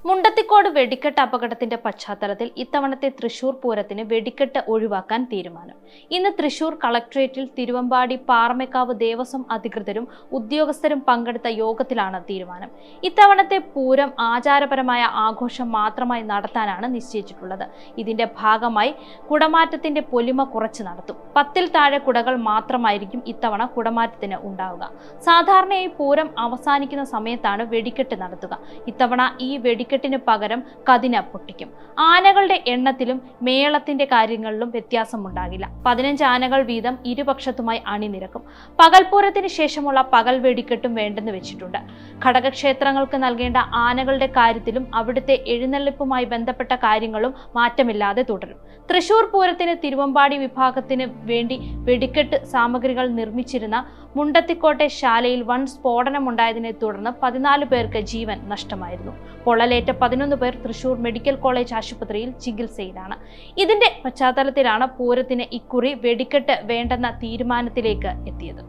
മുണ്ടത്തിക്കോട് വെടിക്കെട്ട് അപകടത്തിന്റെ പശ്ചാത്തലത്തിൽ ഇത്തവണത്തെ തൃശൂർ പൂരത്തിന് വെടിക്കെട്ട് ഒഴിവാക്കാൻ തീരുമാനം. ഇന്ന് തൃശൂർ കളക്ടറേറ്റിൽ തിരുവമ്പാടി പാറമേക്കാവ് ദേവസ്വം അധികൃതരും ഉദ്യോഗസ്ഥരും പങ്കെടുത്ത യോഗത്തിലാണ് തീരുമാനം. ഇത്തവണത്തെ പൂരം ആചാരപരമായ ആഘോഷം മാത്രമായി നടത്താനാണ് നിശ്ചയിച്ചിട്ടുള്ളത്. ഇതിന്റെ ഭാഗമായി കുടമാറ്റത്തിന്റെ പൊലിമ കുറച്ച് നടത്തും. 10-ൽ താഴെ കുടകൾ മാത്രമായിരിക്കും ഇത്തവണ കുടമാറ്റത്തിന് ഉണ്ടാവുക. സാധാരണയായി പൂരം അവസാനിക്കുന്ന സമയത്താണ് വെടിക്കെട്ട് നടത്തുക. ഇത്തവണ ഈ വെടിക്കെട്ടിന് പകരം കതിന പൊട്ടിക്കും. ആനകളുടെ എണ്ണത്തിലും മേളത്തിന്റെ കാര്യങ്ങളിലും വ്യത്യാസമുണ്ടാകില്ല. 15 ആനകൾ വീതം ഇരുപക്ഷത്തുമായി അണിനിരക്കും. പകൽപൂരത്തിന് ശേഷമുള്ള പകൽ വെടിക്കെട്ടും വേണ്ടെന്ന് വെച്ചിട്ടുണ്ട്. ഘടകക്ഷേത്രങ്ങൾക്ക് നൽകേണ്ട ആനകളുടെ കാര്യത്തിലും അവിടുത്തെ എഴുന്നള്ളിപ്പുമായി ബന്ധപ്പെട്ട കാര്യങ്ങളും മാറ്റമില്ലാതെ തുടരും. തൃശൂർ പൂരത്തിന് തിരുവമ്പാടി വിഭാഗത്തിന് വേണ്ടി വെടിക്കെട്ട് സാമഗ്രികൾ നിർമ്മിച്ചിരുന്ന മുണ്ടത്തിക്കോട്ടെ ശാലയിൽ വൻ സ്ഫോടനമുണ്ടായതിനെ തുടർന്ന് 14 പേർക്ക് ജീവൻ നഷ്ടമായിരുന്നു. പൊള്ളലേറ്റ 11 പേർ തൃശൂർ മെഡിക്കൽ കോളേജ് ആശുപത്രിയിൽ ചികിത്സയിലാണ്. ഇതിന്റെ പശ്ചാത്തലത്തിലാണ് പൂരത്തിന് ഇക്കുറി വെടിക്കെട്ട് വേണ്ടെന്ന തീരുമാനത്തിലേക്ക് എത്തിയത്.